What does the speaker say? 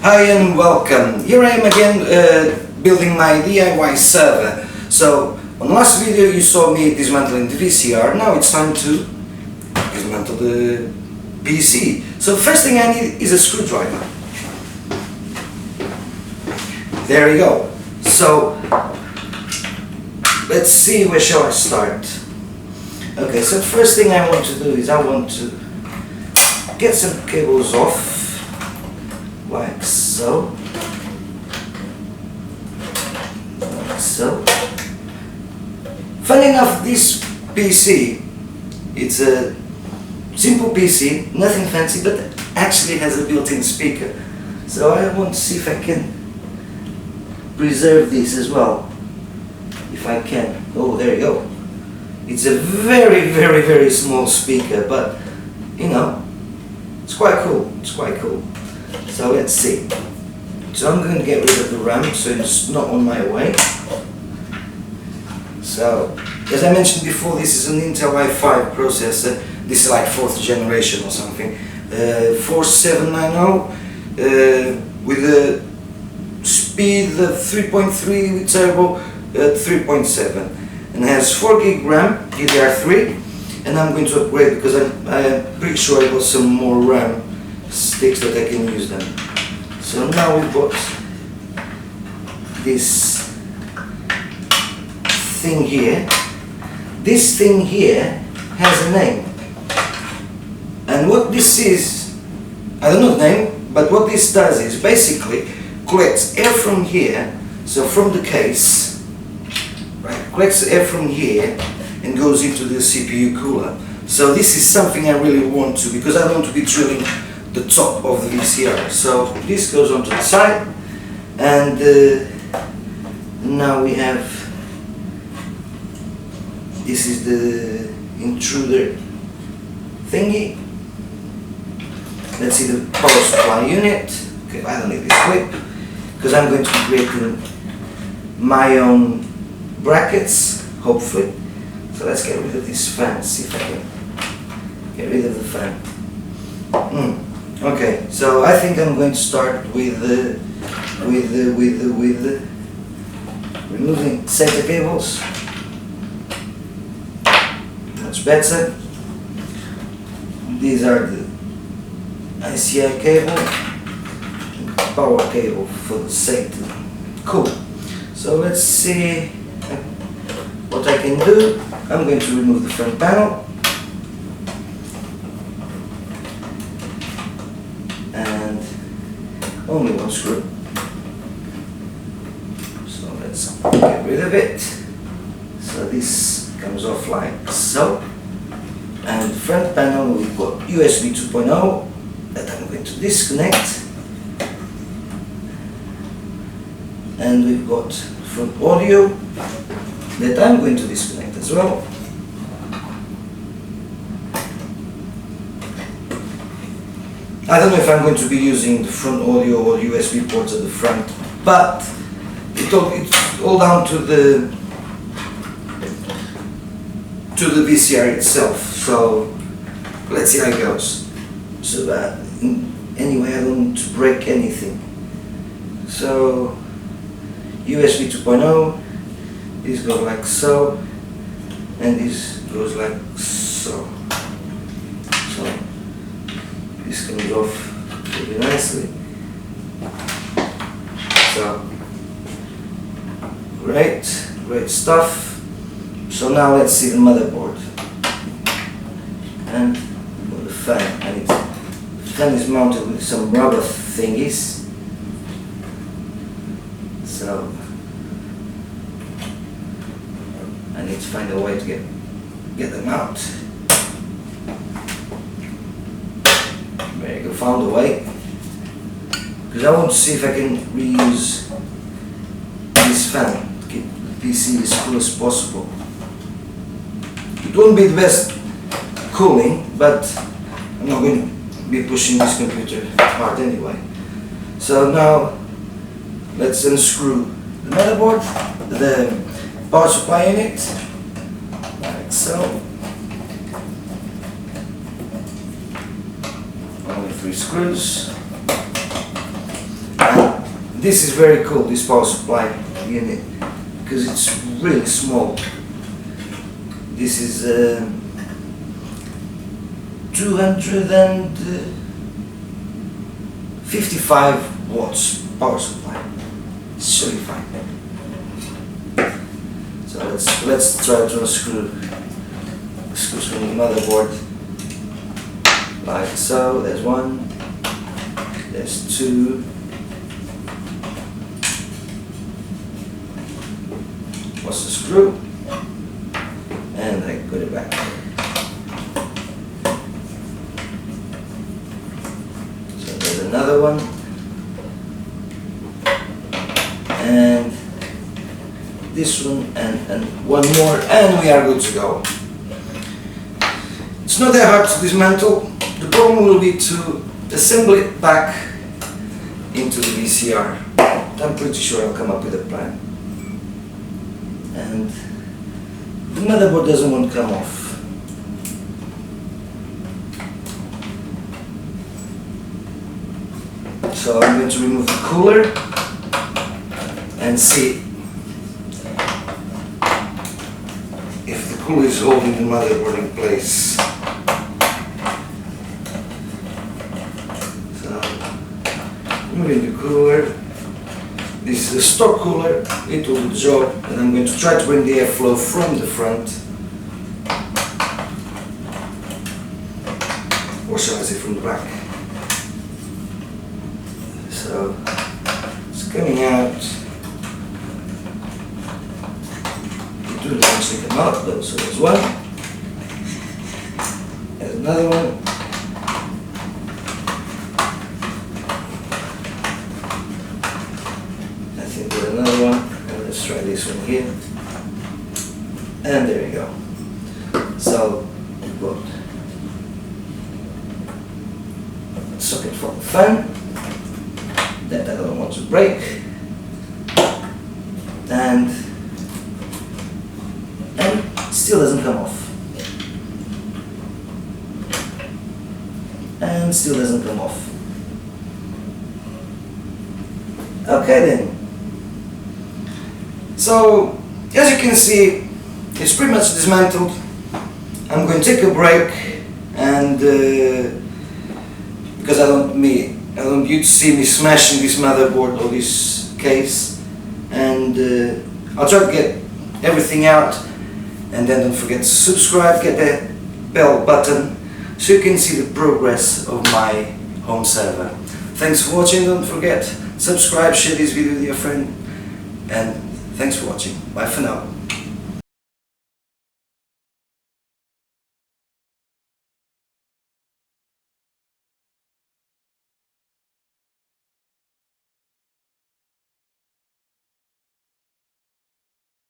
Hi and welcome. Here I am again building my DIY server. So on the last video you saw me dismantling the VCR. Now it's time to dismantle the PC. So first thing I need is a screwdriver. There we go. So let's see, where shall I start? Okay, so first thing I want to do is I want to get some cables off, like so, like so. Funny enough, this PC, it's a simple PC, nothing fancy, but actually has a built-in speaker. So I want to see if I can preserve this as well, if I can. Oh, there you go. It's a very small speaker, but you know, it's quite cool. It's quite cool. So let's see. So I'm going to get rid of the RAM so it's not on my way. So as I mentioned before, this is an Intel i5 processor. This is like 4th generation or something. 4790 with a speed of 3.3 with turbo at 3.7, and has 4 gig RAM, DDR3, and I'm going to upgrade because I'm pretty sure I got some more RAM sticks that I can use them. So now we've got this thing here. This thing here has a name, and what this is, I don't know the name, but what this does is basically collects air from here, so from the case, right, collects air from here and goes into the CPU cooler. So this is something I really want to, because I want to be drilling the top of the VCR. So this goes onto the side, and now we have, this is the intruder thingy. Let's see the power supply unit. Okay, I don't need this clip because I'm going to be creating my own brackets, hopefully. So let's get rid of this fan, see if I can get rid of the fan. Okay, so I think I'm going to start with removing center cables. That's better. These are the ICI cable, power cable for the safety. Cool. So let's see what I can do. I'm going to remove the front panel, and only one screw. So let's get rid of it. So this comes off like so. And the front panel, we've got USB 2.0 that I'm going to disconnect. And we've got front audio that I'm going to disconnect as well. I don't know if I'm going to be using the front audio or USB ports at the front, but it's all down to the VCR itself. So let's see how it goes. So that anyway, I don't want to break anything. So USB 2.0, this goes like so, and this goes like so. So this comes off really nicely. So great stuff. So now let's see the motherboard and the fan. And the fan is mounted with some rubber thingies. So I need to find a way to get them out. There you go, found a way. Because I want to see if I can reuse this fan to keep the PC as cool as possible. It won't be the best cooling, but I'm not going to be pushing this computer hard anyway. So now let's unscrew the motherboard, the power supply unit, like so. Only 3 screws. this is very cool, this power supply unit, because it's really small. This is 255 watts power supply. It's really fine. So let's try to unscrew screws from the motherboard, like so. There's one, there's two, what's the screw, and I put it back. So there's another one, and this one, and one more, and we are good to go. It's not that hard to dismantle. The problem will be to assemble it back into the VCR. I'm pretty sure I'll come up with a plan. And the motherboard doesn't want to come off. So I'm going to remove the cooler and see if the cooler is holding the motherboard in place. So, moving the cooler. This is a stock cooler, it will do the job, and I'm going to try to bring the airflow from the front, or shall I say from the back. So it's coming out. It will eventually come out though, so there's one, there's another one. Another one, and let's try this one here, and there you go. So we've got a socket for the fan that I don't want to break, and still doesn't come off, and still doesn't come off. Okay then. So, as you can see, it's pretty much dismantled. I'm going to take a break, and because I don't want you to see me smashing this motherboard or this case, and I'll try to get everything out, and then don't forget to subscribe, get that bell button, so you can see the progress of my home server. Thanks for watching. Don't forget, subscribe, share this video with your friend, and thanks for watching. Bye for now.